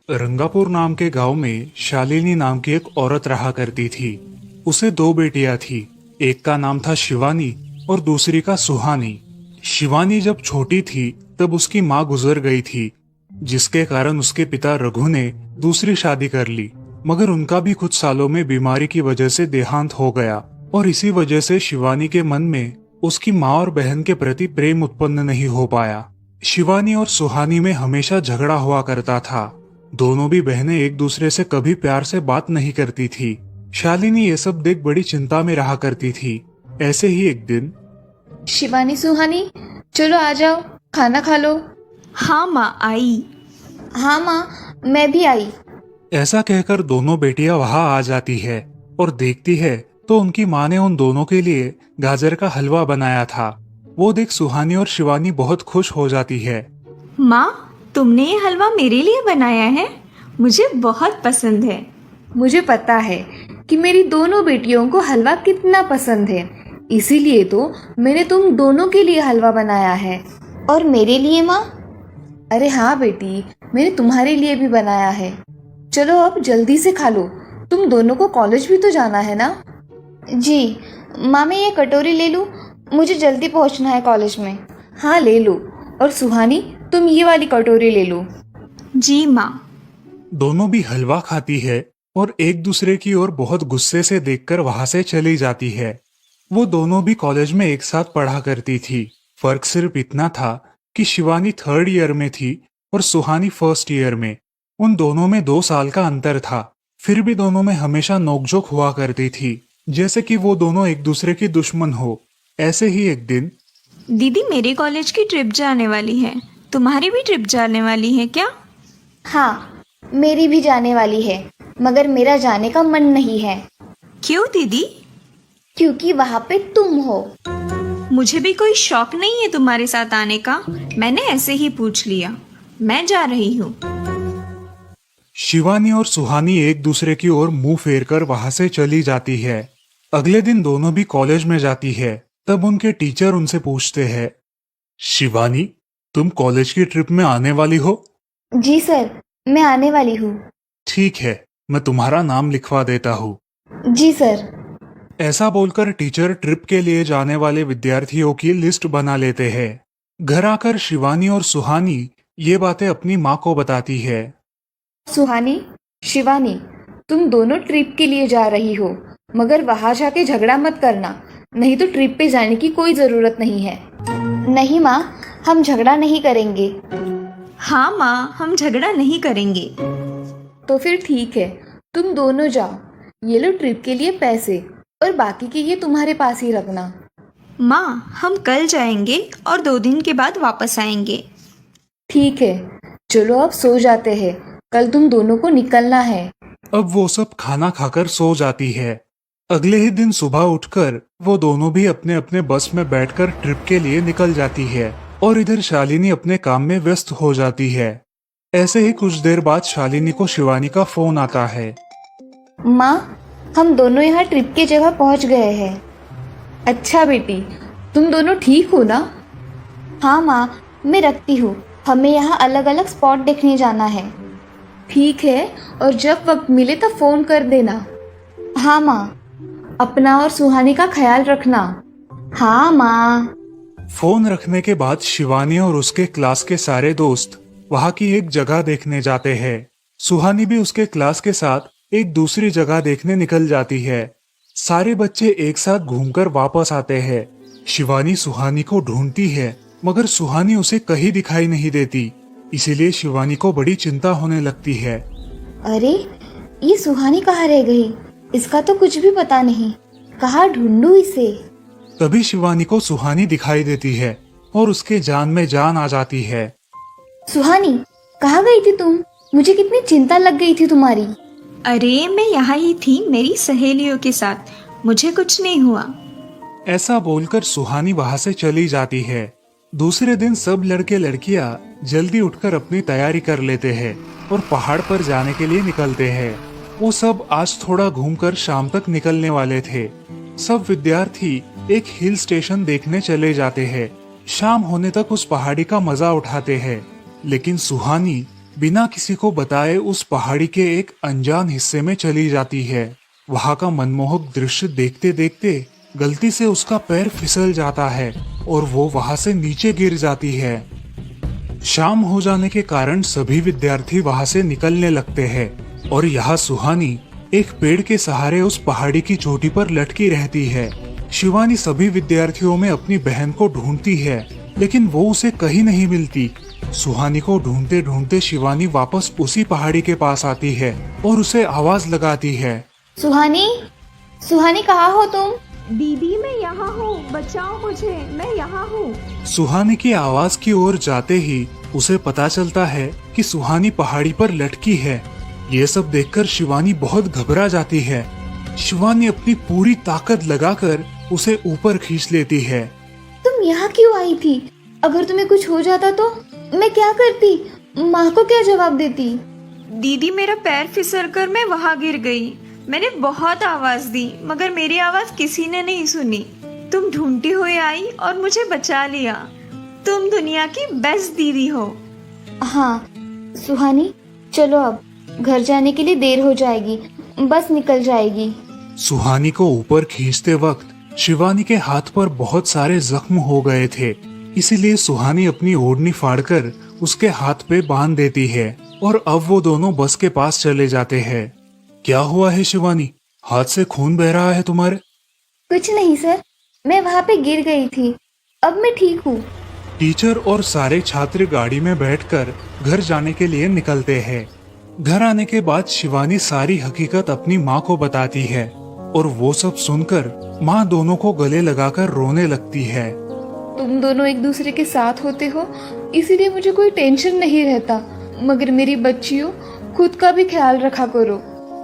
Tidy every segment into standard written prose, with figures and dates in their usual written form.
रंगापुर नाम के गांव में शालिनी नाम की एक औरत रहा करती थी। उसे दो बेटियां थी। एक का नाम था शिवानी और दूसरी का सुहानी। शिवानी जब छोटी थी तब उसकी माँ गुजर गई थी, जिसके कारण उसके पिता रघु ने दूसरी शादी कर ली। मगर उनका भी कुछ सालों में बीमारी की वजह से देहांत हो गया और इसी वजह से शिवानी के मन में उसकी माँ और बहन के प्रति प्रेम उत्पन्न नहीं हो पाया। शिवानी और सुहानी में हमेशा झगड़ा हुआ करता था। दोनों भी बहनें एक दूसरे से कभी प्यार से बात नहीं करती थी। शालिनी ये सब देख बड़ी चिंता में रहा करती थी। ऐसे ही एक दिन शिवानी सुहानी, चलो आ जाओ, खाना खा लो। हाँ माँ, आई। हाँ माँ, मैं भी आई। ऐसा कहकर दोनों बेटियां वहां आ जाती है और देखती है तो उनकी माँ ने उन दोनों के लिए गाजर का हलवा बनाया था। वो देख सुहानी और शिवानी बहुत खुश हो जाती है। माँ, तुमने ये हलवा मेरे लिए बनाया है? मुझे बहुत पसंद है। मुझे पता है कि मेरी दोनों बेटियों को हलवा कितना पसंद है, इसीलिए तो मैंने तुम दोनों के लिए हलवा बनाया है। और मेरे लिए माँ? अरे हाँ बेटी, मैंने तुम्हारे लिए भी बनाया है। चलो अब जल्दी से खा लो, तुम दोनों को कॉलेज भी तो जाना है ना। जी माँ, मैं ये कटोरी ले लूँ? मुझे जल्दी पहुँचना है कॉलेज में। हाँ ले लो। और सुहानी, तुम ये वाली कटोरी ले लो। जी माँ। दोनों भी हलवा खाती है और एक दूसरे की ओर बहुत गुस्से से देखकर वहां से चली जाती है। वो दोनों भी कॉलेज में एक साथ पढ़ा करती थी। फर्क सिर्फ इतना था कि शिवानी 3rd ईयर में थी और सुहानी 1st ईयर में। उन दोनों में 2 साल का अंतर था। फिर भी दोनों में हमेशा नोकझोंक हुआ करती थी, जैसे कि वो दोनों एक दूसरे की दुश्मन हो। ऐसे ही एक दिन दीदी, मेरे कॉलेज की ट्रिप जाने वाली है। तुम्हारी भी ट्रिप जाने वाली है क्या? हाँ, मेरी भी जाने वाली है, मगर मेरा जाने का मन नहीं है। क्यों दीदी? क्योंकि वहाँ पे तुम हो। मुझे भी कोई शौक नहीं है तुम्हारे साथ आने का। मैंने ऐसे ही पूछ लिया। मैं जा रही हूँ। शिवानी और सुहानी एक दूसरे की ओर मुंह फेरकर वहां से चली जाती है। अगले दिन दोनों भी कॉलेज में जाती है। तब उनके टीचर उनसे पूछते हैं, शिवानी, तुम कॉलेज की ट्रिप में आने वाली हो? जी सर, मैं आने वाली हूँ। ठीक है, मैं तुम्हारा नाम लिखवा देता हूँ। जी सर। ऐसा बोलकर टीचर ट्रिप के लिए जाने वाले विद्यार्थियों की लिस्ट बना लेते हैं। घर आकर शिवानी और सुहानी ये बातें अपनी माँ को बताती है। सुहानी, शिवानी, तुम दोनों ट्रिप के लिए जा रही हो, मगर वहां जाके झगड़ा मत करना, नहीं तो ट्रिप पे जाने की कोई ज़रूरत नहीं है। नहीं माँ, हम झगड़ा नहीं करेंगे। हाँ माँ, हम झगड़ा नहीं करेंगे। तो फिर ठीक है, तुम दोनों जाओ। ये लो ट्रिप के लिए पैसे, और बाकी के ये तुम्हारे पास ही रखना। माँ, हम कल जाएंगे और 2 दिन के बाद वापस आएंगे। ठीक है, चलो अब सो जाते हैं, कल तुम दोनों को निकलना है। अब वो सब खाना खाकर सो जाती है। अगले ही दिन सुबह उठकर वो दोनों भी अपने अपने बस में बैठकर ट्रिप के लिए निकल जाती है और इधर शालिनी अपने काम में व्यस्त हो जाती है। ऐसे ही कुछ देर बाद शालिनी को शिवानी का फोन आता है। माँ, हम दोनों यहाँ ट्रिप की जगह पहुँच गए हैं। अच्छा बेटी, तुम दोनों ठीक हो ना? हाँ माँ, मैं रखती हूँ, हमें यहाँ अलग अलग स्पॉट देखने जाना है। ठीक है, और जब वक्त मिले तो फ़ोन कर देना। हाँ माँ, अपना और सुहानी का ख्याल रखना। हाँ माँ। फोन रखने के बाद शिवानी और उसके क्लास के सारे दोस्त वहाँ की एक जगह देखने जाते हैं। सुहानी भी उसके क्लास के साथ एक दूसरी जगह देखने निकल जाती है। सारे बच्चे एक साथ घूमकर वापस आते हैं। शिवानी सुहानी को ढूंढती है, मगर सुहानी उसे कहीं दिखाई नहीं देती। इसीलिए शिवानी को बड़ी चिंता होने लगती है। अरे, ये सुहानी कहाँ रह गई? इसका तो कुछ भी पता नहीं, कहाँ ढूंढूं इसे? तभी शिवानी को सुहानी दिखाई देती है और उसके जान में जान आ जाती है। सुहानी, कहाँ गई थी तुम? मुझे कितनी चिंता लग गई थी तुम्हारी। अरे, मैं यहाँ ही थी मेरी सहेलियों के साथ। मुझे कुछ नहीं हुआ। ऐसा बोलकर सुहानी वहां से चली जाती है। दूसरे दिन सब लड़के लड़कियां जल्दी उठकर अपनी तैयारी कर लेते हैं और पहाड़ पर जाने के लिए निकलते हैं। वो सब आज थोड़ा घूमकर शाम तक निकलने वाले थे। सब विद्यार्थी एक हिल स्टेशन देखने चले जाते हैं। शाम होने तक उस पहाड़ी का मजा उठाते हैं, लेकिन सुहानी बिना किसी को बताए उस पहाड़ी के एक अनजान हिस्से में चली जाती है। वहां का मनमोहक दृश्य देखते देखते गलती से उसका पैर फिसल जाता है और वो वहां से नीचे गिर जाती है। शाम हो जाने के कारण सभी विद्यार्थी वहां से निकलने लगते हैं और यहाँ सुहानी एक पेड़ के सहारे उस पहाड़ी की चोटी पर लटकी रहती है। शिवानी सभी विद्यार्थियों में अपनी बहन को ढूंढती है, लेकिन वो उसे कहीं नहीं मिलती। सुहानी को ढूंढते ढूंढते शिवानी वापस उसी पहाड़ी के पास आती है और उसे आवाज लगाती है। सुहानी, सुहानी कहाँ हो तुम? दीदी मैं यहाँ हूँ, बचाओ मुझे, मैं यहाँ हूँ। सुहानी की आवाज की ओर जाते ही उसे पता चलता है कि सुहानी पहाड़ी पर लटकी है। ये सब देखकर शिवानी बहुत घबरा जाती है। शिवानी अपनी पूरी ताकत लगाकर उसे ऊपर खींच लेती है। तुम यहाँ क्यों आई थी? अगर तुम्हें कुछ हो जाता तो मैं क्या करती? माँ को क्या जवाब देती? दीदी मेरा पैर फिसल कर मैं वहाँ गिर गई। मैंने बहुत आवाज दी मगर मेरी आवाज किसी ने नहीं सुनी। तुम ढूंढती हुई आई और मुझे बचा लिया। तुम दुनिया की बेस्ट दीदी हो। हाँ सुहानी, चलो अब घर जाने के लिए देर हो जाएगी, बस निकल जाएगी। सुहानी को ऊपर खींचते वक्त शिवानी के हाथ पर बहुत सारे जख्म हो गए थे, इसीलिए सुहानी अपनी ओढ़नी फाड़कर उसके हाथ पे बांध देती है और अब वो दोनों बस के पास चले जाते हैं। क्या हुआ है शिवानी, हाथ से खून बह रहा है तुम्हारे? कुछ नहीं सर, मैं वहाँ पे गिर गई थी, अब मैं ठीक हूँ। टीचर और सारे छात्र गाड़ी में बैठकर घर जाने के लिए निकलते हैं। घर आने के बाद शिवानी सारी हकीकत अपनी माँ को बताती है और वो सब सुनकर माँ दोनों को गले लगाकर रोने लगती है। तुम दोनों एक दूसरे के साथ होते हो इसीलिए मुझे कोई टेंशन नहीं रहता, मगर मेरी बच्चियों खुद का भी ख्याल रखा करो।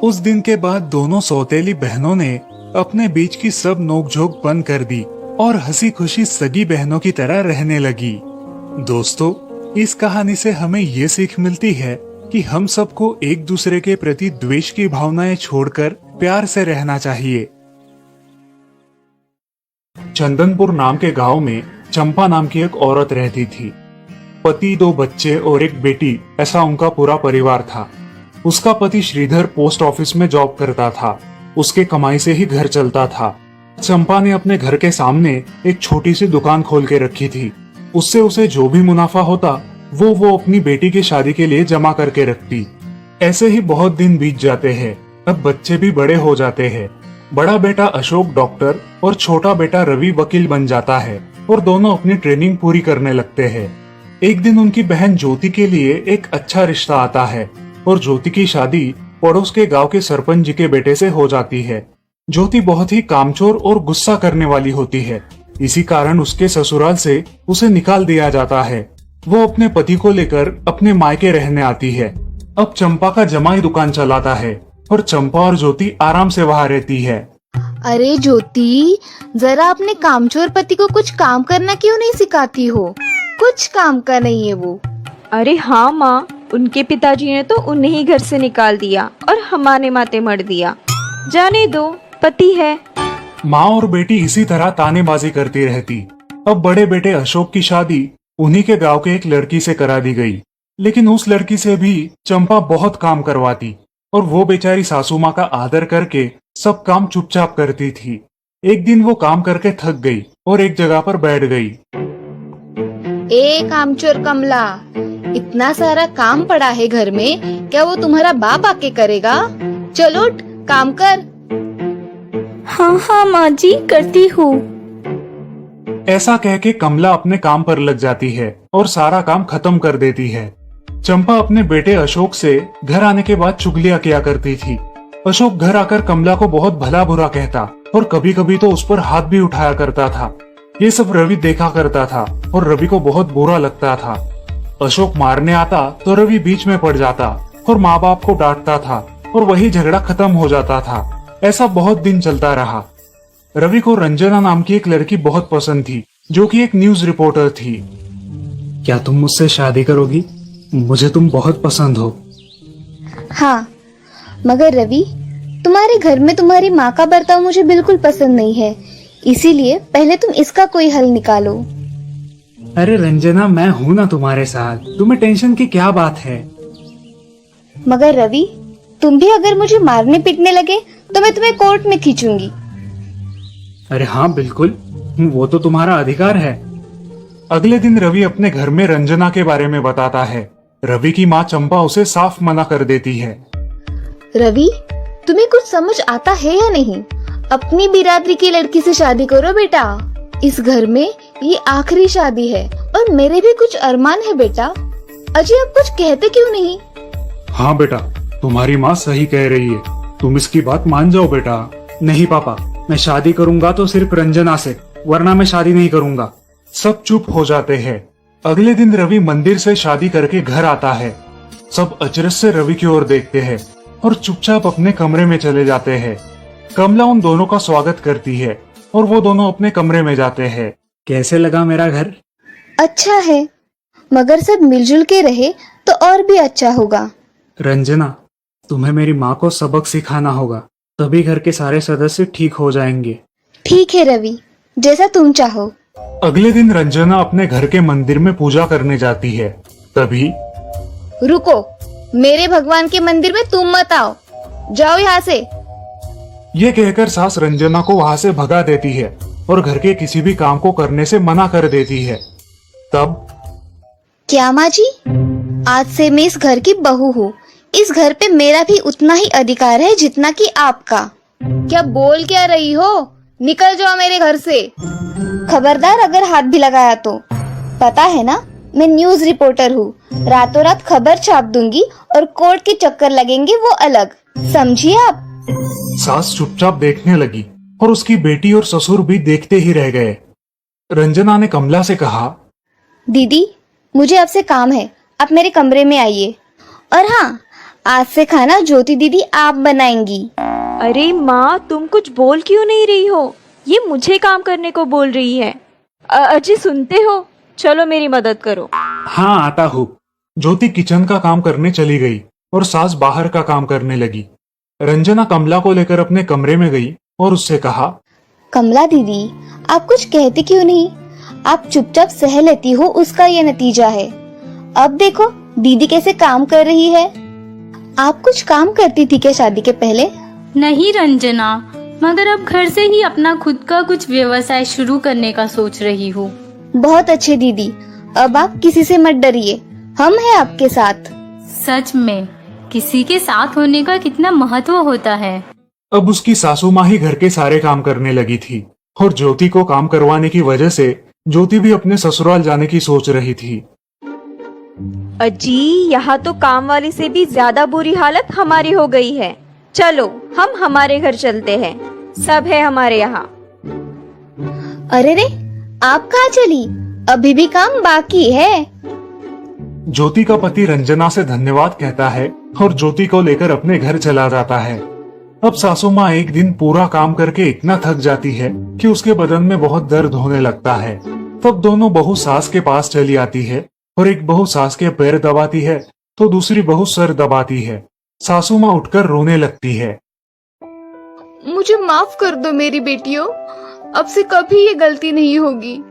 उस दिन के बाद दोनों सौतेली बहनों ने अपने बीच की सब नोकझोंक बंद कर दी और हंसी खुशी सगी बहनों की तरह रहने लगी। दोस्तों, इस कहानी से हमें ये सीख मिलती है कि हम सबको एक दूसरे के प्रति द्वेष की भावनाएं छोड़कर प्यार से रहना चाहिए। चंदनपुर नाम के गांव में चंपा नाम की एक औरत रहती थी। पति, 2 बच्चे और एक बेटी, ऐसा उनका पूरा परिवार था। उसका पति श्रीधर पोस्ट ऑफिस में जॉब करता था। उसके कमाई से ही घर चलता था। चंपा ने अपने घर के सामने एक छोटी सी दुकान खोल के रखी थी। उससे उसे जो भी मुनाफा होता वो अपनी बेटी की शादी के लिए जमा करके रखती। ऐसे ही बहुत दिन बीत जाते हैं। अब बच्चे भी बड़े हो जाते हैं। बड़ा बेटा अशोक डॉक्टर और छोटा बेटा रवि वकील बन जाता है और दोनों अपनी ट्रेनिंग पूरी करने लगते हैं। एक दिन उनकी बहन ज्योति के लिए एक अच्छा रिश्ता आता है और ज्योति की शादी पड़ोस के गांव के सरपंच जी के बेटे से हो जाती है। ज्योति बहुत ही कामचोर और गुस्सा करने वाली होती है। इसी कारण उसके ससुराल से उसे निकाल दिया जाता है। वो अपने पति को लेकर अपने मायके रहने आती है। अब चंपा का जमाई दुकान चलाता है और चंपा और ज्योति आराम से वहाँ रहती है। अरे ज्योति, जरा अपने कामचोर पति को कुछ काम करना क्यों नहीं सिखाती हो? कुछ काम का नहीं है वो। अरे हाँ माँ, उनके पिताजी ने तो उन्हें ही घर से निकाल दिया और हमारे माथे मर दिया। जाने दो, पति है। माँ और बेटी इसी तरह तानेबाजी करती रहती। अब बड़े बेटे अशोक की शादी उन्हीं के गांव के एक लड़की से करा दी गई, लेकिन उस लड़की से भी चंपा बहुत काम करवाती और वो बेचारी सासू माँ का आदर करके सब काम चुपचाप करती थी। एक दिन वो काम करके थक गई और एक जगह पर बैठ गई। ए कामचोर कमला, इतना सारा काम पड़ा है घर में, क्या वो तुम्हारा बाप आके करेगा? चलो उठ, काम कर। हाँ हाँ माँ जी, करती हूँ। ऐसा कह के कमला अपने काम पर लग जाती है और सारा काम खत्म कर देती है। चंपा अपने बेटे अशोक से घर आने के बाद चुगलियां किया करती थी। अशोक घर आकर कमला को बहुत भला बुरा कहता और कभी कभी तो उस पर हाथ भी उठाया करता था। ये सब रवि देखा करता था और रवि को बहुत बुरा लगता था। अशोक मारने आता तो रवि बीच में पड़ जाता और माँ बाप को डांटता था और वही झगड़ा खत्म हो जाता था। ऐसा बहुत दिन चलता रहा। रवि को रंजना नाम की एक लड़की बहुत पसंद थी, जो कि एक न्यूज रिपोर्टर थी। क्या तुम मुझसे शादी करोगी? मुझे तुम बहुत पसंद हो। हाँ, मगर रवि, तुम्हारे घर में तुम्हारी माँ का बर्ताव मुझे बिल्कुल पसंद नहीं है, इसीलिए पहले तुम इसका कोई हल निकालो। अरे रंजना, मैं हूँ ना तुम्हारे साथ, तुम्हें टेंशन की क्या बात है? मगर रवि, तुम भी अगर मुझे मारने पीटने लगे तो मैं तुम्हें कोर्ट में खींचूंगी। अरे हाँ बिल्कुल, वो तो तुम्हारा अधिकार है। अगले दिन रवि अपने घर में रंजना के बारे में बताता है। रवि की माँ चंपा उसे साफ मना कर देती है। रवि, तुम्हें कुछ समझ आता है या नहीं? अपनी बिरादरी की लड़की से शादी करो बेटा। इस घर में ये आखिरी शादी है और मेरे भी कुछ अरमान है बेटा। अजय, आप कुछ कहते क्यों नहीं? हाँ बेटा, तुम्हारी माँ सही कह रही है, तुम इसकी बात मान जाओ बेटा। नहीं पापा, मैं शादी करूंगा तो सिर्फ रंजना से, वरना मैं शादी नहीं करूंगा। सब चुप हो जाते हैं। अगले दिन रवि मंदिर से शादी करके घर आता है। सब अचरज से रवि की ओर देखते हैं और चुपचाप अपने कमरे में चले जाते हैं। कमला उन दोनों का स्वागत करती है और वो दोनों अपने कमरे में जाते हैं। कैसे लगा मेरा घर? अच्छा है, मगर सब मिलजुल के रहे तो और भी अच्छा होगा। रंजना, तुम्हें मेरी माँ को सबक सिखाना होगा, तभी घर के सारे सदस्य ठीक हो जाएंगे। ठीक है रवि, जैसा तुम चाहो। अगले दिन रंजना अपने घर के मंदिर में पूजा करने जाती है। तभी रुको, मेरे भगवान के मंदिर में तुम मत आओ, जाओ यहाँ से। ये कहकर सास रंजना को वहाँ से भगा देती है और घर के किसी भी काम को करने से मना कर देती है। तब क्या माँ जी, आज से मैं इस घर की बहू हूँ। इस घर पे मेरा भी उतना ही अधिकार है जितना कि आपका। क्या बोल क्या रही हो? निकल जाओ मेरे घर से। खबरदार अगर हाथ भी लगाया तो। पता है ना, मैं न्यूज रिपोर्टर हूँ। रातों रात खबर छाप दूंगी और कोर्ट के चक्कर लगेंगे वो अलग, समझिए आप। सास चुपचाप देखने लगी और उसकी बेटी और ससुर भी देखते ही रह गए। रंजना ने कमला से कहा, दीदी, मुझे आपसे काम है, आप मेरे कमरे में आइए। और हाँ, आज से खाना ज्योति दीदी आप बनाएंगी। अरे माँ, तुम कुछ बोल क्यों नहीं रही हो? ये मुझे काम करने को बोल रही है। अजय, सुनते हो? चलो मेरी मदद करो। हाँ आता हूँ। ज्योति किचन का काम करने चली गई और सास बाहर का काम करने लगी। रंजना कमला को लेकर अपने कमरे में गई और उससे कहा, कमला दीदी, आप कुछ कहते क्यों नहीं? आप चुपचाप सह लेती हो, उसका ये नतीजा है। अब देखो दीदी कैसे काम कर रही है। आप कुछ काम करती थी क्या शादी के पहले? नहीं रंजना, मगर अब घर से ही अपना खुद का कुछ व्यवसाय शुरू करने का सोच रही हूँ। बहुत अच्छे दीदी, अब आप किसी से मत डरिए, हम हैं आपके साथ। सच में किसी के साथ होने का कितना महत्व होता है। अब उसकी सासू माँ ही घर के सारे काम करने लगी थी और ज्योति को काम करवाने की वजह से ज्योति भी अपने ससुराल जाने की सोच रही थी। अजी, यहाँ तो काम वाली से भी ज्यादा बुरी हालत हमारी हो गई है। चलो हम हमारे घर चलते हैं, सब है हमारे यहाँ। अरे रे, आप कहाँ चली? अभी भी काम बाकी है। ज्योति का पति रंजना से धन्यवाद कहता है और ज्योति को लेकर अपने घर चला जाता है। अब सासू माँ एक दिन पूरा काम करके इतना थक जाती है कि उसके बदन में बहुत दर्द होने लगता है। तब दोनों बहू सास के पास चली आती है और एक बहू सास के पैर दबाती है तो दूसरी बहू सर दबाती है। सासू माँ उठकर रोने लगती है। मुझे माफ कर दो मेरी बेटियों, अब से कभी ये गलती नहीं होगी।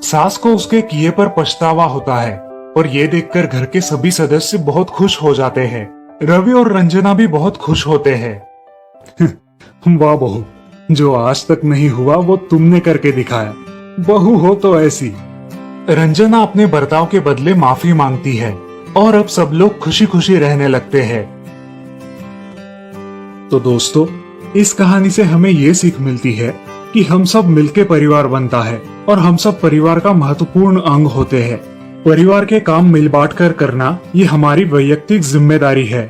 सास को उसके किए पर पछतावा होता है और ये देखकर घर के सभी सदस्य बहुत खुश हो जाते हैं। रवि और रंजना भी बहुत खुश होते हैं। वाह बहू, जो आज तक नहीं हुआ वो तुमने करके दिखाया। बहू हो तो ऐसी। रंजना अपने बर्ताव के बदले माफी मांगती है और अब सब लोग खुशी खुशी रहने लगते हैं। तो दोस्तों, इस कहानी से हमें ये सीख मिलती है कि हम सब मिलके परिवार बनता है और हम सब परिवार का महत्वपूर्ण अंग होते हैं। परिवार के काम मिल बांट कर करना ये हमारी वैयक्तिक जिम्मेदारी है।